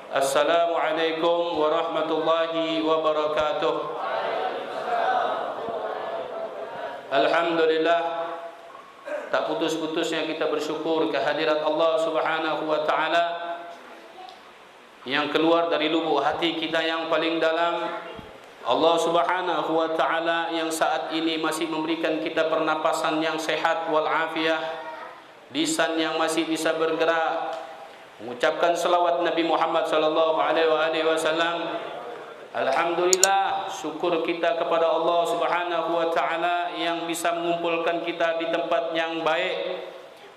Assalamualaikum warahmatullahi wabarakatuh. Alhamdulillah, tak putus-putusnya kita bersyukur kehadirat Allah Subhanahu wa taala yang keluar dari lubuk hati kita yang paling dalam. Allah Subhanahu wa taala yang saat ini masih memberikan kita pernapasan yang sehat wal afiah, lisan yang masih bisa bergerak, mengucapkan selawat Nabi Muhammad sallallahu alaihi wasallam. Alhamdulillah, syukur kita kepada Allah Subhanahu wa taala yang bisa mengumpulkan kita di tempat yang baik,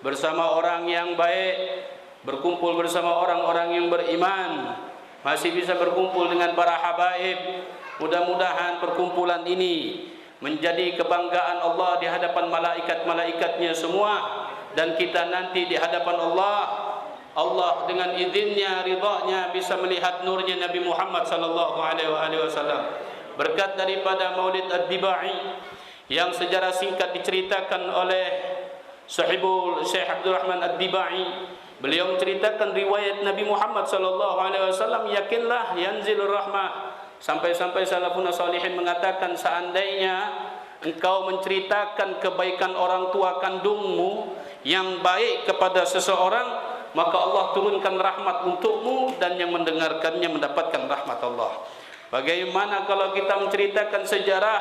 bersama orang yang baik, berkumpul bersama orang-orang yang beriman, masih bisa berkumpul dengan para habaib. Mudah-mudahan perkumpulan ini menjadi kebanggaan Allah di hadapan malaikat-malaikatnya semua, dan kita nanti di hadapan Allah dengan izinnya, ridhanya bisa melihat nurnya Nabi Muhammad sallallahu alaihi wasallam. Berkat daripada Maulid Ad-Dibai yang sejarah singkat diceritakan oleh sahibul Syekh Abdul Rahman Ad-Dibai, beliau menceritakan riwayat Nabi Muhammad sallallahu alaihi wasallam, yakinlah yanzilur rahmah. Sampai-sampai salafun salihin mengatakan, seandainya engkau menceritakan kebaikan orang tua kandungmu yang baik kepada seseorang, maka Allah turunkan rahmat untukmu, dan yang mendengarkannya mendapatkan rahmat Allah. Bagaimana kalau kita menceritakan sejarah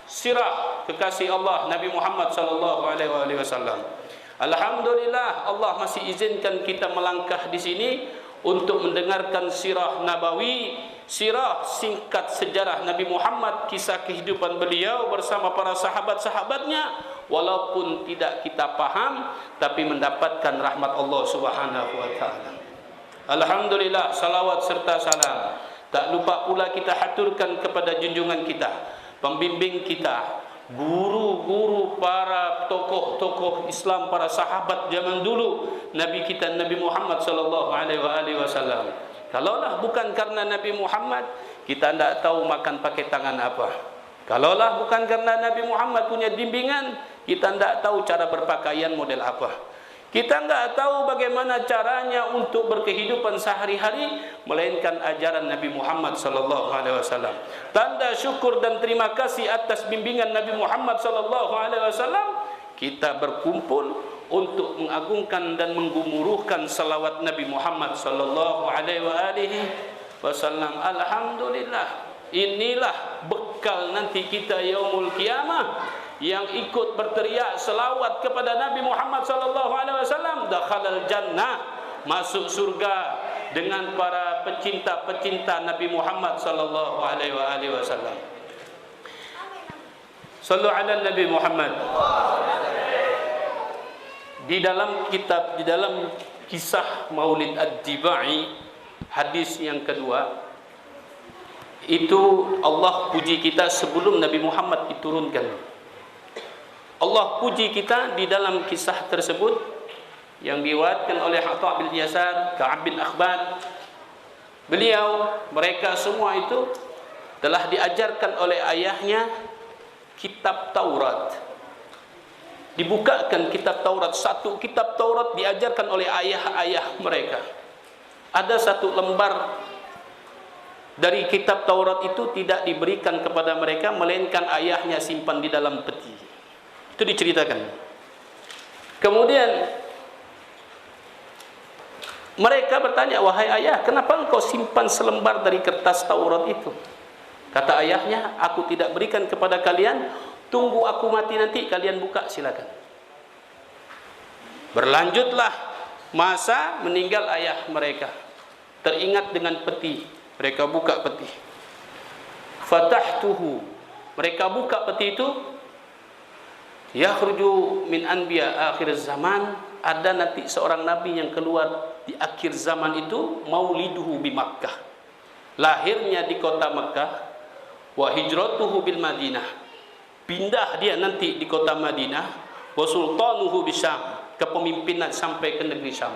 sirah kekasih Allah Nabi Muhammad sallallahu alaihi wasallam? Alhamdulillah, Allah masih izinkan kita melangkah di sini untuk mendengarkan sirah nabawi, sirah singkat sejarah Nabi Muhammad, kisah kehidupan beliau bersama para sahabat-sahabatnya. Walaupun tidak kita paham, tapi mendapatkan rahmat Allah Subhanahu wa taala. Alhamdulillah, salawat serta salam tak lupa pula kita haturkan kepada junjungan kita, pembimbing kita, guru-guru, para tokoh-tokoh Islam, para sahabat zaman dulu, Nabi kita Nabi Muhammad sallallahu alaihi wasallam. Kalaulah bukan karena Nabi Muhammad, kita tidak tahu makan pakai tangan apa. Kalaulah bukan karena Nabi Muhammad punya bimbingan, kita tidak tahu cara berpakaian model apa. Kita tidak tahu bagaimana caranya untuk berkehidupan sehari-hari, melainkan ajaran Nabi Muhammad sallallahu alaihi wasallam. Tanda syukur dan terima kasih atas bimbingan Nabi Muhammad sallallahu alaihi wasallam, kita berkumpul untuk mengagungkan dan menggumuruhkan salawat Nabi Muhammad sallallahu alaihi wasallam. Alhamdulillah, inilah bekal nanti kita yaumul qiyamah, yang ikut berteriak selawat kepada Nabi Muhammad sallallahu alaihi wasallam, dakhalal jannah, masuk surga dengan para pecinta-pecinta Nabi Muhammad sallallahu alaihi wasallam. Sallu ala Nabi Muhammad. Di dalam kisah Maulid Ad-Dibai, hadis yang kedua, itu Allah puji kita sebelum Nabi Muhammad diturunkan. Allah puji kita di dalam kisah tersebut yang diriwayatkan oleh Atha bin Yasar, Ka'ab bin Akhbar. Mereka semua itu telah diajarkan oleh ayahnya kitab Taurat. Dibukakan kitab Taurat, satu kitab Taurat diajarkan oleh ayah-ayah mereka. Ada satu lembar dari kitab Taurat itu tidak diberikan kepada mereka, melainkan ayahnya simpan di dalam peti. Itu diceritakan. Kemudian mereka bertanya, wahai ayah, kenapa engkau simpan selembar dari kertas Taurat itu? Kata ayahnya, aku tidak berikan kepada kalian, tunggu aku mati nanti kalian buka, silakan. Berlanjutlah masa meninggal ayah mereka, teringat dengan peti, mereka buka peti. Fatahtuhu, mereka buka peti itu. Yakhruju min anbiya akhir zaman, ada nanti seorang nabi yang keluar di akhir zaman itu, mauliduhu bi Makkah, lahirnya di kota Makkah, wa hijratuhu bil Madinah, pindah dia nanti di kota Madinah, wa sultanuhu bi Syam, kepemimpinan sampai ke negeri Syam.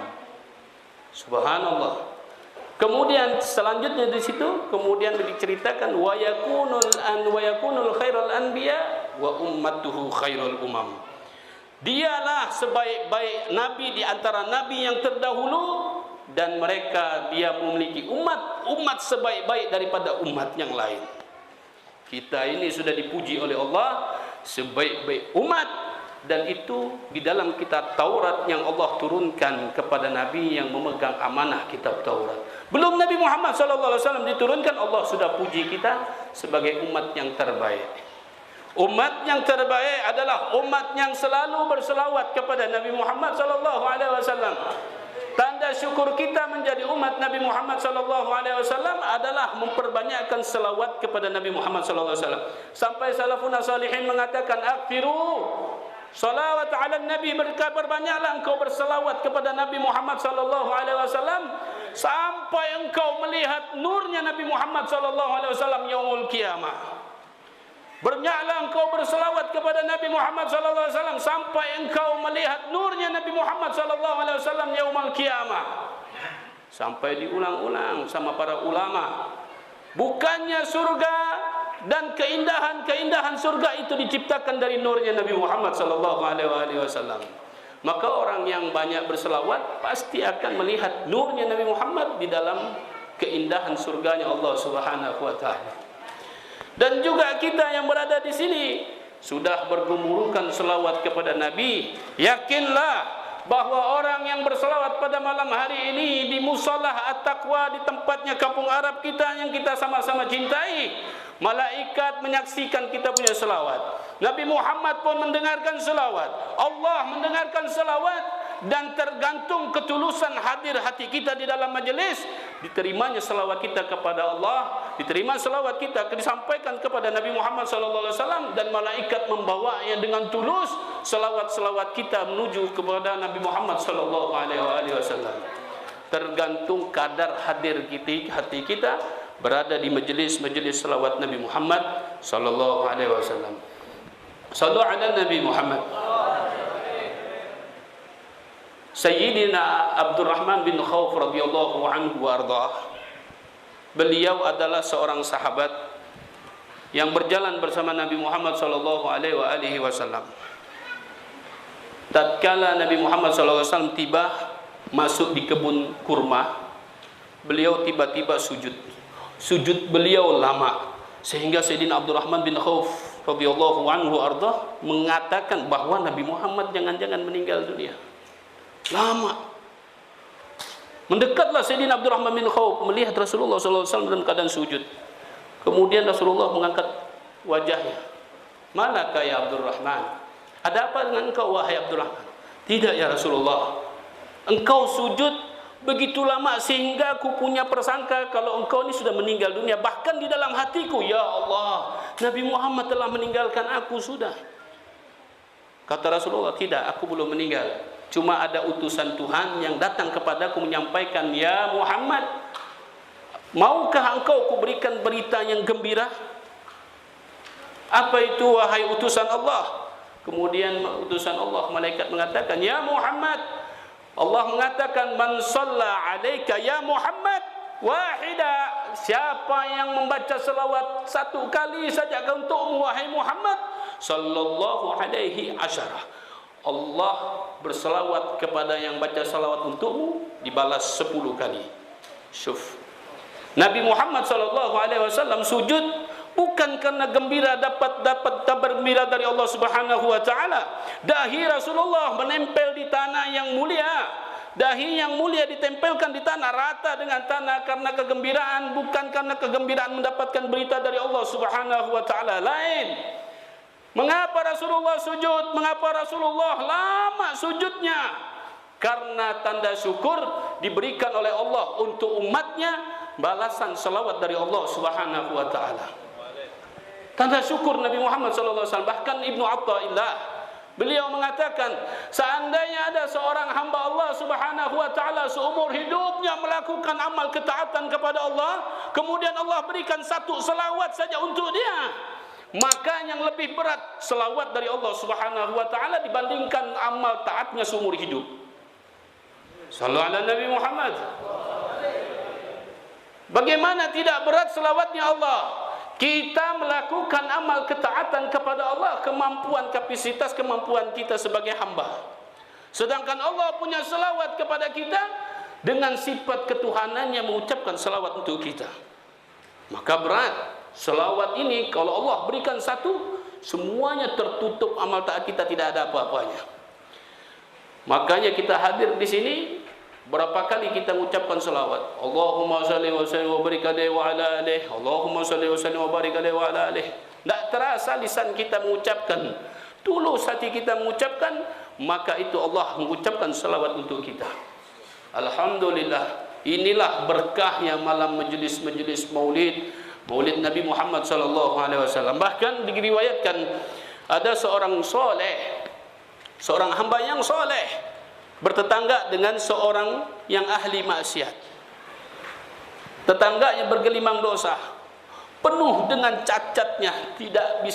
Subhanallah. Kemudian selanjutnya di situ kemudian diceritakan wa yakunul khairul anbiya wa ummatuhu khairul umam. Dialah sebaik-baik nabi di antara nabi yang terdahulu, dan mereka dia memiliki umat sebaik-baik daripada umat yang lain. Kita ini sudah dipuji oleh Allah sebaik-baik umat, dan itu di dalam kitab Taurat yang Allah turunkan kepada Nabi yang memegang amanah kitab Taurat. Belum Nabi Muhammad SAW diturunkan, Allah sudah puji kita sebagai umat yang terbaik. Umat yang terbaik adalah umat yang selalu berselawat kepada Nabi Muhammad SAW. Tanda syukur kita menjadi umat Nabi Muhammad SAW adalah memperbanyakkan selawat kepada Nabi Muhammad SAW. Sampai salafun salihin mengatakan, akfiru salawat ala Nabi, berbanyaklah engkau berselawat kepada Nabi Muhammad SAW sampai engkau melihat nurnya Nabi Muhammad SAW yaumul qiyamah. Banyaklah engkau berselawat kepada Nabi Muhammad SAW sampai engkau melihat nurnya Nabi Muhammad SAW yaumul qiyamah. Sampai diulang-ulang sama para ulama. Bukannya surga dan keindahan surga itu diciptakan dari nurnya Nabi Muhammad SAW. Maka orang yang banyak berselawat pasti akan melihat nurnya Nabi Muhammad di dalam keindahan surganya Allah Subhanahu wa taala. Dan juga kita yang berada di sini sudah bergumurukan selawat kepada Nabi. Yakinlah bahwa orang yang berselawat pada malam hari ini di Musalah At-Taqwa, di tempatnya kampung Arab kita yang kita sama-sama cintai, malaikat menyaksikan kita punya selawat. Nabi Muhammad pun mendengarkan selawat. Allah mendengarkan selawat. Dan tergantung ketulusan hadir hati kita di dalam majelis, diterimanya selawat kita kepada Allah, diterima selawat kita disampaikan kepada Nabi Muhammad SAW, dan malaikat membawanya dengan tulus selawat-selawat kita menuju kepada Nabi Muhammad SAW. Tergantung kadar hadir hati kita berada di majelis-majelis selawat Nabi Muhammad SAW. Sallu ala Nabi Muhammad. Sayyidina Abdurrahman bin Khauf radhiyallahu anhu wa ardhah. Beliau adalah seorang sahabat yang berjalan bersama Nabi Muhammad sallallahu alaihi wasallam. Tatkala Nabi Muhammad sallallahu alaihi wasallam tiba masuk di kebun kurma, beliau tiba-tiba sujud. Sujud beliau lama sehingga Sayyidina Abdurrahman bin Khauf radhiyallahu anhu ardhah mengatakan bahwa Nabi Muhammad jangan-jangan meninggal dunia. Lama. Mendekatlah Sayyidina Abdurrahman bin Khauf melihat Rasulullah SAW dalam keadaan sujud. Kemudian Rasulullah mengangkat wajahnya. Malaka ya Abdurrahman? Ada apa dengan engkau wahai Abdurrahman? Tidak ya Rasulullah. Engkau sujud begitu lama sehingga aku punya prasangka kalau engkau ini sudah meninggal dunia. Bahkan di dalam hatiku, ya Allah, Nabi Muhammad telah meninggalkan aku sudah. Kata Rasulullah, tidak, aku belum meninggal. Cuma ada utusan Tuhan yang datang kepadaku menyampaikan, ya Muhammad, maukah engkau kuberikan berita yang gembira? Apa itu wahai utusan Allah? Kemudian utusan Allah, malaikat mengatakan, ya Muhammad, Allah mengatakan, man shalla alaika ya Muhammad wahida, siapa yang membaca selawat satu kali saja untukmu wahai Muhammad, sallallahu alaihi asyarah, Allah berselawat kepada yang baca salawat untukmu dibalas 10 kali. Syuf. Nabi Muhammad SAW sujud bukan karena gembira dapat kabar gembira dari Allah Subhanahu wa taala. Dahi Rasulullah menempel di tanah yang mulia. Dahi yang mulia ditempelkan di tanah rata dengan tanah karena kegembiraan, bukan karena kegembiraan mendapatkan berita dari Allah Subhanahu wa taala. Lain. Mengapa Rasulullah sujud? Mengapa Rasulullah lama sujudnya? Karena tanda syukur diberikan oleh Allah untuk umatnya balasan selawat dari Allah Subhanahu wa taala. Tanda syukur Nabi Muhammad sallallahu alaihi wasallam. Bahkan Ibnu Athaillah beliau mengatakan, seandainya ada seorang hamba Allah Subhanahu wa taala seumur hidupnya melakukan amal ketaatan kepada Allah, kemudian Allah berikan satu selawat saja untuk dia, maka yang lebih berat selawat dari Allah Subhanahu wa taala dibandingkan amal taatnya seumur hidup. Sallu ala Nabi Muhammad. Bagaimana tidak berat selawatnya Allah? Kita melakukan amal ketaatan kepada Allah, kemampuan kapasitas kemampuan kita sebagai hamba. Sedangkan Allah punya selawat kepada kita dengan sifat ketuhanannya mengucapkan selawat untuk kita. Maka berat. Selawat ini kalau Allah berikan satu, semuanya tertutup, amal taat kita tidak ada apa-apanya. Makanya kita hadir di sini, berapa kali kita mengucapkan selawat. Allahumma salli wa sallim wa barik alaihi wa ala alihi. Allahumma salli wa sallim wa barik alaihi wa ala alihi. Tak terasa lisan kita mengucapkan, tulus hati kita mengucapkan, maka itu Allah mengucapkan selawat untuk kita. Alhamdulillah. Inilah berkahnya malam majlis-majlis Maulid Nabi Muhammad sallallahu alaihi wasallam. Bahkan diriwayatkan ada seorang soleh, seorang hamba yang soleh bertetangga dengan seorang yang ahli maksiat. Tetangganya bergelimang dosa, penuh dengan cacatnya, tidak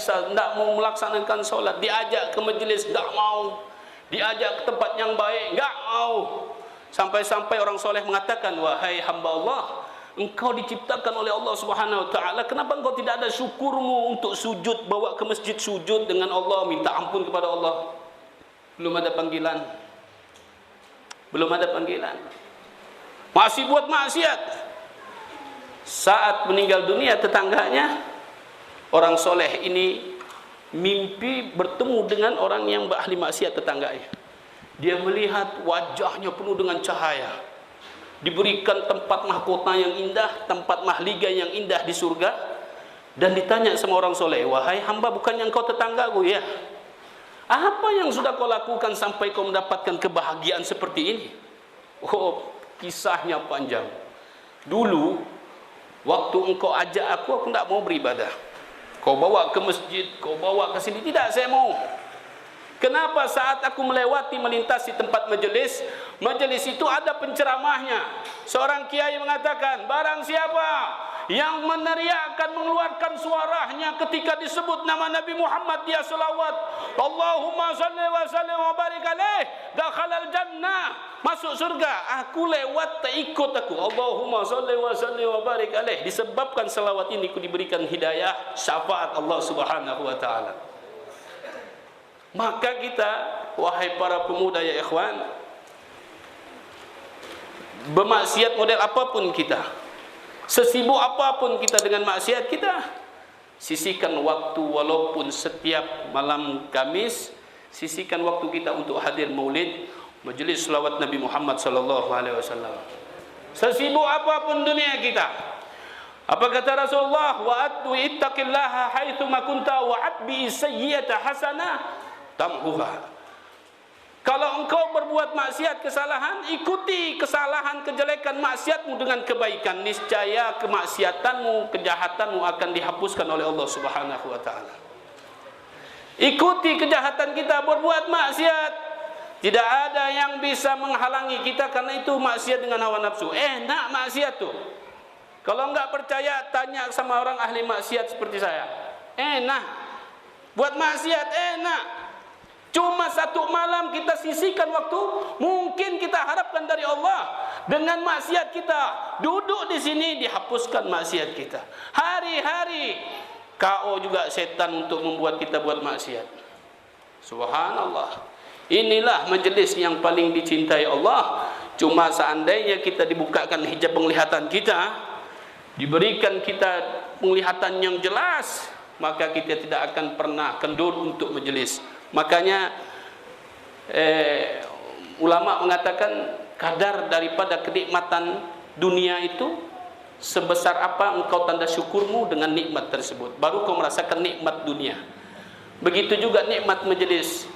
mau melaksanakan solat, diajak ke majlis tak mau, diajak ke tempat yang baik enggak mau. Sampai-sampai orang soleh mengatakan, wahai hamba Allah, engkau diciptakan oleh Allah Subhanahu wa taala, kenapa engkau tidak ada syukurmu untuk sujud, bawa ke masjid sujud dengan Allah, minta ampun kepada Allah? Belum ada panggilan. Belum ada panggilan. Masih buat maksiat. Saat meninggal dunia tetangganya, orang soleh ini mimpi bertemu dengan orang yang ahli maksiat tetangganya. Dia melihat wajahnya penuh dengan cahaya, diberikan tempat mahkota yang indah, tempat mahligai yang indah di surga, dan ditanya sama orang soleh, wahai hamba, bukannya engkau tetanggaku? Ya. Apa yang sudah kau lakukan sampai kau mendapatkan kebahagiaan seperti ini? Oh, kisahnya panjang. Dulu, waktu engkau ajak aku tidak mau beribadah. Kau bawa ke masjid, kau bawa ke sini, tidak, saya mau. Kenapa saat aku melintasi tempat majelis itu ada penceramahnya. Seorang kiai mengatakan, barang siapa yang meneriakkan, mengeluarkan suaranya ketika disebut nama Nabi Muhammad, dia selawat, Allahumma salli wa sallim wa barik alaih, dakhalal jannah, masuk surga. Aku lewat, tak ikut aku, Allahumma salli wa sallim wa barik alaih. Disebabkan selawat ini aku diberikan hidayah, syafaat Allah Subhanahu wa taala. Maka kita, wahai para pemuda ya ikhwan, bermaksiat model apapun kita, sesibuk apapun kita dengan maksiat kita, sisihkan waktu, walaupun setiap malam Kamis, sisihkan waktu kita untuk hadir maulid, majelis selawat Nabi Muhammad sallallahu alaihi wasallam. Sesibuk apapun dunia kita, apa kata Rasulullah, wa atu ittaqillaha haitsu ma kunta wa atbi sayyi'ata hasanah tamhuha. Kalau engkau berbuat maksiat, kesalahan, ikuti kesalahan, kejelekan maksiatmu dengan kebaikan, niscaya kemaksiatanmu, kejahatanmu akan dihapuskan oleh Allah Subhanahu wa taala. Ikuti kejahatan kita, berbuat maksiat, tidak ada yang bisa menghalangi kita, karena itu maksiat dengan hawa nafsu. Enak maksiat tuh. Kalau enggak percaya, tanya sama orang ahli maksiat seperti saya. Enak. Buat maksiat enak. Cuma satu malam kita sisihkan waktu, mungkin kita harapkan dari Allah dengan maksiat kita. Duduk di sini dihapuskan maksiat kita. Hari-hari KO juga setan untuk membuat kita buat maksiat. Subhanallah. Inilah majelis yang paling dicintai Allah. Cuma seandainya kita dibukakan hijab penglihatan kita, diberikan kita penglihatan yang jelas, maka kita tidak akan pernah kendur untuk majelis. Makanya ulama mengatakan kadar daripada kenikmatan dunia itu sebesar apa engkau tanda syukurmu dengan nikmat tersebut, baru kau merasakan nikmat dunia. Begitu juga nikmat majelis.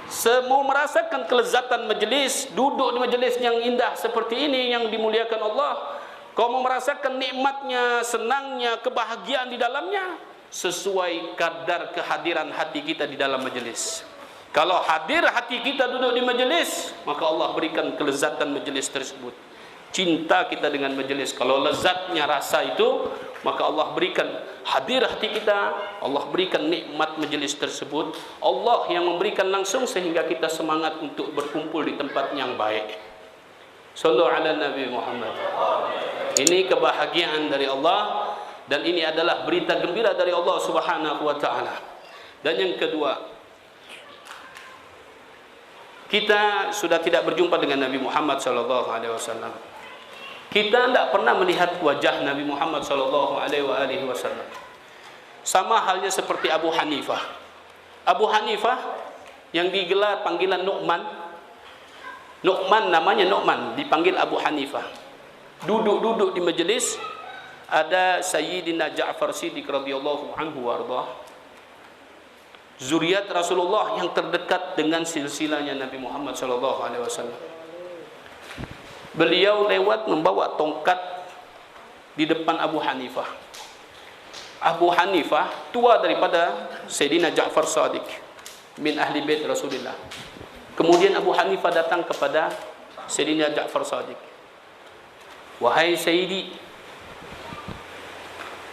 Semua merasakan kelezatan majelis, duduk di majelis yang indah seperti ini yang dimuliakan Allah, kau mau merasakan nikmatnya, senangnya, kebahagiaan di dalamnya, sesuai kadar kehadiran hati kita di dalam majelis. Kalau hadir hati kita duduk di majelis, maka Allah berikan kelezatan majelis tersebut. Cinta kita dengan majelis. Kalau lezatnya rasa itu, maka Allah berikan hadir hati kita, Allah berikan nikmat majelis tersebut. Allah yang memberikan langsung sehingga kita semangat untuk berkumpul di tempat yang baik. Sallu ala Nabi Muhammad. Ini kebahagiaan dari Allah. Dan ini adalah berita gembira dari Allah Subhanahu wa taala. Dan yang kedua, kita sudah tidak berjumpa dengan Nabi Muhammad sallallahu alaihi wasallam. Kita tidak pernah melihat wajah Nabi Muhammad SAW. Sama halnya seperti Abu Hanifah. Abu Hanifah yang digelar panggilan Nu'man. Nu'man, namanya Nu'man, dipanggil Abu Hanifah. Duduk-duduk di majelis, ada Sayyidina Ja'far Siddiq radhiyallahu anhu warḍah, zuriat Rasulullah yang terdekat dengan silsilahnya Nabi Muhammad SAW. Beliau lewat membawa tongkat di depan Abu Hanifah. Abu Hanifah tua daripada Sayyidina Ja'far Shadiq min ahli bait Rasulullah. Kemudian Abu Hanifah datang kepada Sayyidina Ja'far Shadiq. Wahai Sayyidi,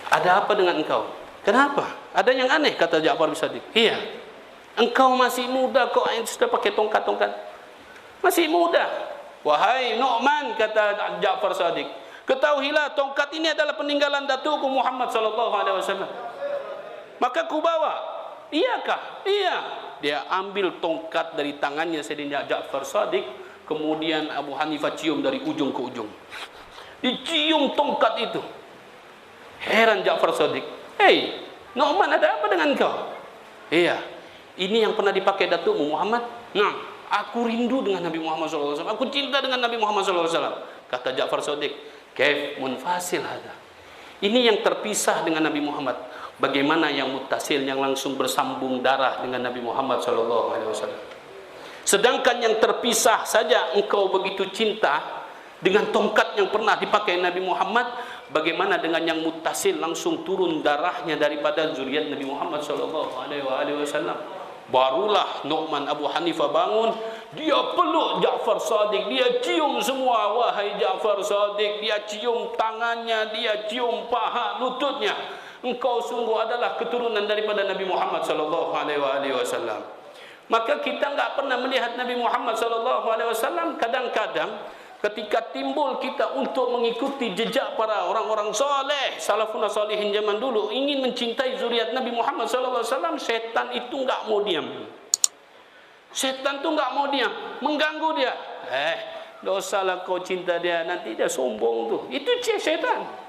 ada apa dengan engkau? Kenapa? Ada yang aneh, kata Ja'far Shadiq. Iya, engkau masih muda kok sudah pakai tongkat-tongkat. Masih muda. Wahai Nu'man, kata Ja'far Shadiq, ketahuilah tongkat ini adalah peninggalan datukku Muhammad SAW. Maka ku bawa. Iyakah? Iya. Dia ambil tongkat dari tangannya Sayyidina Ja'far Shadiq. Kemudian Abu Hanifah cium dari ujung ke ujung. Dicium tongkat itu. Heran Ja'far Shadiq. Hei, Nu'man, ada apa dengan kau? Iya, ini yang pernah dipakai datukmu Muhammad. Nah, aku rindu dengan Nabi Muhammad SAW. Aku cinta dengan Nabi Muhammad SAW. Kata Ja'far Shadiq, kaif munfasil hada. Ini yang terpisah dengan Nabi Muhammad. Bagaimana yang muttasil, yang langsung bersambung darah dengan Nabi Muhammad SAW. Sedangkan yang terpisah saja engkau begitu cinta dengan tongkat yang pernah dipakai Nabi Muhammad. Bagaimana dengan yang muttasil, langsung turun darahnya daripada zuriat Nabi Muhammad SAW. Barulah Nu'man Abu Hanifah bangun, dia peluk Ja'far Shadiq, dia cium semua. Wahai Ja'far Shadiq, dia cium tangannya, dia cium paha lututnya. Engkau sungguh adalah keturunan daripada Nabi Muhammad SAW. Maka kita enggak pernah melihat Nabi Muhammad SAW. Kadang-kadang ketika timbul kita untuk mengikuti jejak para orang-orang soleh, salafun salihin zaman dulu, ingin mencintai zuriat Nabi Muhammad SAW, setan itu enggak mau diam. Setan itu enggak mau diam, mengganggu dia. Dosalah kau cinta dia, nanti dia sombong tuh. Itu setan.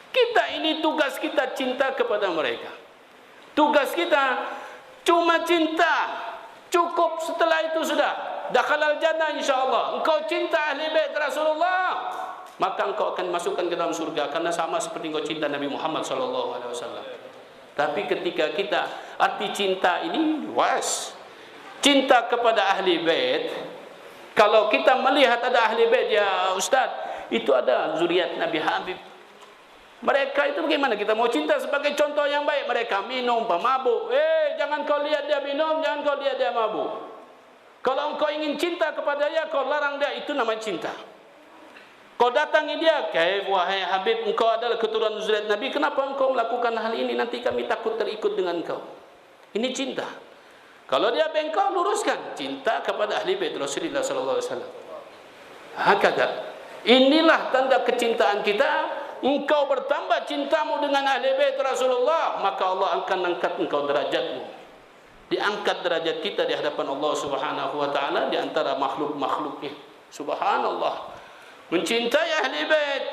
Kita ini tugas kita cinta kepada mereka. Tugas kita cuma cinta. Cukup, setelah itu sudah. Dakhalal jannah insyaallah. Engkau cinta ahli bait Rasulullah, maka engkau akan masukkan ke dalam surga, karena sama seperti engkau cinta Nabi Muhammad SAW. Tapi ketika kita arti cinta ini luas. Cinta kepada ahli bait, kalau kita melihat ada ahli bait, ya Ustaz, itu ada zuriat Nabi Habib. Mereka itu bagaimana kita mau cinta? Sebagai contoh yang baik, mereka minum, pemabuk. Jangan kau lihat dia minum, jangan kau lihat dia mabuk. Kalau engkau ingin cinta kepada dia, kau larang dia, itu namanya cinta. Kau datangi dia, wahai Habib, engkau adalah keturunan zuriat Nabi, kenapa engkau melakukan hal ini? Nanti kami takut terikut dengan engkau. Ini cinta. Kalau dia bengkok, luruskan. Cinta kepada ahli bait Rasulullah SAW. Hakada. Inilah tanda kecintaan kita. Engkau bertambah cintamu dengan ahli bait Rasulullah, maka Allah akan angkat engkau derajatmu. Diangkat derajat kita di hadapan Allah Subhanahu wa taala di antara makhluk-makhluknya. Subhanallah. Mencintai ahli bait,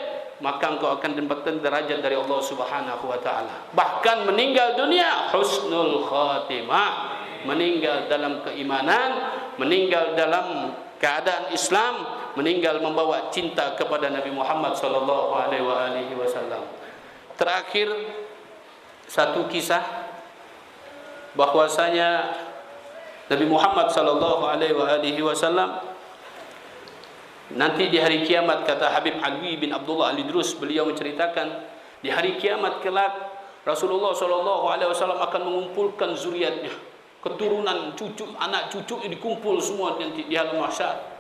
maka engkau akan mendapatkan derajat dari Allah Subhanahu wa taala. Bahkan meninggal dunia husnul khatimah, meninggal dalam keimanan, meninggal dalam keadaan Islam, meninggal membawa cinta kepada Nabi Muhammad sallallahu alaihi wasallam. Terakhir satu kisah, bahwasanya Nabi Muhammad sallallahu alaihi wasallam nanti di hari kiamat, kata Habib Alwi bin Abdullah Al-Idrus, beliau menceritakan di hari kiamat kelak Rasulullah sallallahu alaihi wasallam akan mengumpulkan zuriatnya, keturunan, cucu, anak cucu dikumpul semua nanti di alam mahsyar.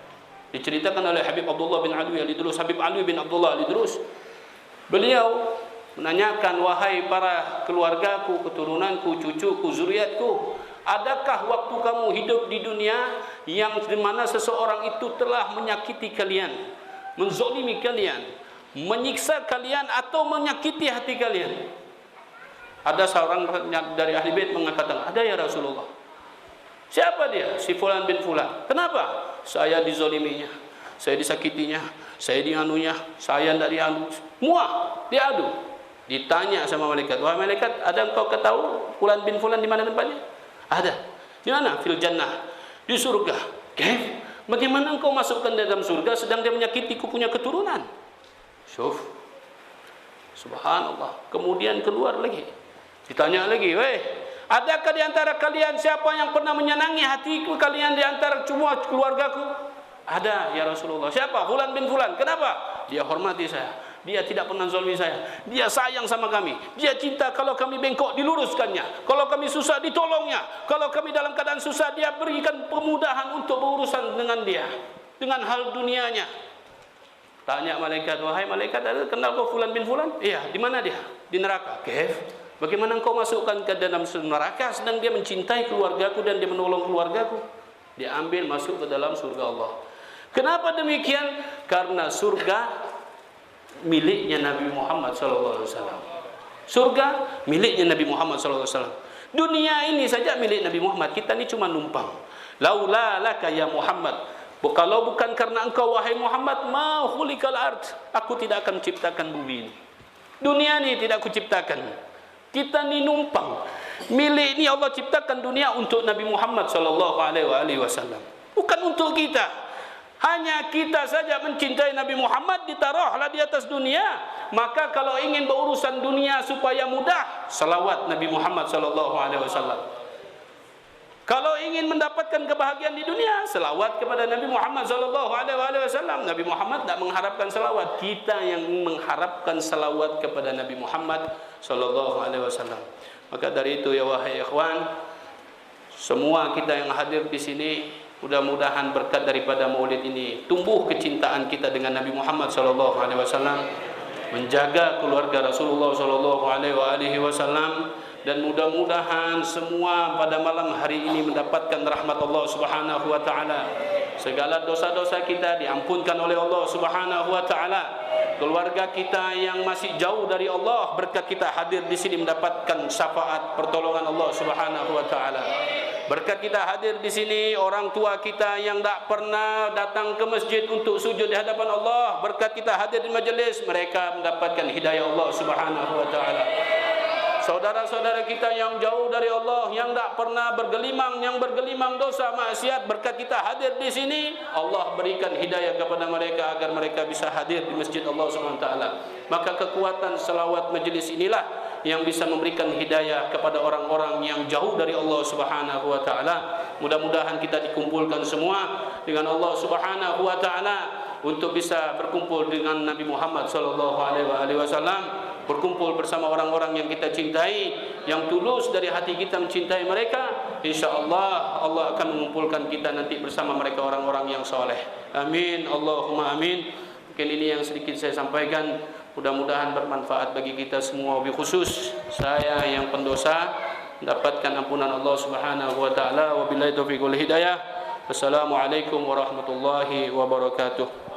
Diceritakan oleh Habib Abdullah bin Alwi Al-Idrus, Habib Alwi bin Abdullah Al-Idrus, beliau menanyakan, wahai para keluargaku, keturunanku, cucuku, zuriatku, adakah waktu kamu hidup di dunia yang di mana seseorang itu telah menyakiti kalian, menzalimi kalian, menyiksa kalian atau menyakiti hati kalian? Ada seorang dari ahli bait mengatakan, ada ya Rasulullah. Siapa dia? Si fulan bin fulan. Kenapa? Saya dizaliminya, saya disakitinya, saya dianunya, saya tidak dianu. Semua diadu. Ditanya sama malaikat, wahai malaikat, ada engkau ketahui fulan bin fulan di mana tempatnya? Ada. Di mana? Fil jannah, di surga. Kaif? Bagaimana engkau masukkan dalam surga sedang dia menyakitiku punya keturunan? Syuf. Subhanallah. Kemudian keluar lagi. Ditanya lagi, weh, adakah di antara kalian siapa yang pernah menyenangi hatiku kalian di antara semua keluargaku? Ada ya Rasulullah. Siapa? Fulan bin fulan. Kenapa? Dia hormati saya. Dia tidak pernah zalimi saya. Dia sayang sama kami. Dia cinta kalau kami bengkok diluruskannya. Kalau kami susah ditolongnya. Kalau kami dalam keadaan susah dia berikan kemudahan untuk berurusan dengan dia. Dengan hal dunianya. Tanya malaikat, wahai malaikat, ada kenal kau fulan bin fulan? Iya, di mana dia? Di neraka. Kaif? Bagaimana engkau masukkan ke dalam neraka sedang dia mencintai keluargaku dan dia menolong keluargaku? Dia ambil masuk ke dalam surga Allah. Kenapa demikian? Karena surga miliknya Nabi Muhammad SAW. Surga miliknya Nabi Muhammad SAW. Dunia ini saja milik Nabi Muhammad. Kita ni cuma numpang. Laula laka ya Muhammad. Kalau bukan karena engkau wahai Muhammad, ma khuliqal ard. Aku tidak akan menciptakan bumi ini. Dunia ini tidak aku ciptakan. Kita ni numpang. Milik ini Allah ciptakan dunia untuk Nabi Muhammad SAW. Bukan untuk kita. Hanya kita saja mencintai Nabi Muhammad, ditaruhlah di atas dunia. Maka kalau ingin berurusan dunia supaya mudah, salawat Nabi Muhammad SAW. Kalau ingin mendapatkan kebahagiaan di dunia, salawat kepada Nabi Muhammad SAW. Nabi Muhammad tak mengharapkan salawat, kita yang mengharapkan salawat kepada Nabi Muhammad SAW. Maka dari itu ya wahai ikhwan, semua kita yang hadir di sini, mudah-mudahan berkat daripada maulid ini tumbuh kecintaan kita dengan Nabi Muhammad SAW, menjaga keluarga Rasulullah SAW, dan mudah-mudahan semua pada malam hari ini mendapatkan rahmat Allah Subhanahu wa taala. Segala dosa-dosa kita diampunkan oleh Allah Subhanahu wa taala. Keluarga kita yang masih jauh dari Allah, berkat kita hadir di sini mendapatkan syafaat pertolongan Allah Subhanahu wa taala. Berkat kita hadir di sini, orang tua kita yang tak pernah datang ke masjid untuk sujud di hadapan Allah, berkat kita hadir di majlis, mereka mendapatkan hidayah Allah Subhanahu wa taala. Saudara-saudara kita yang jauh dari Allah, yang tak pernah yang bergelimang dosa maksiat, berkat kita hadir di sini, Allah berikan hidayah kepada mereka agar mereka bisa hadir di masjid Allah Subhanahu wa taala. Maka kekuatan selawat majlis inilah yang bisa memberikan hidayah kepada orang-orang yang jauh dari Allah Subhanahu wa taala. Mudah-mudahan kita dikumpulkan semua dengan Allah Subhanahu wa taala untuk bisa berkumpul dengan Nabi Muhammad sallallahu alaihi wasallam, berkumpul bersama orang-orang yang kita cintai, yang tulus dari hati kita mencintai mereka. Insyaallah Allah akan mengumpulkan kita nanti bersama mereka orang-orang yang soleh. Amin, Allahumma amin. Mungkin ini yang sedikit saya sampaikan. Mudah-mudahan bermanfaat bagi kita semua, wabil khusus saya yang pendosa mendapatkan ampunan Allah Subhanahu wa taala. Wabillahi taufiq wal hidayah. Wassalamualaikum warahmatullahi wabarakatuh.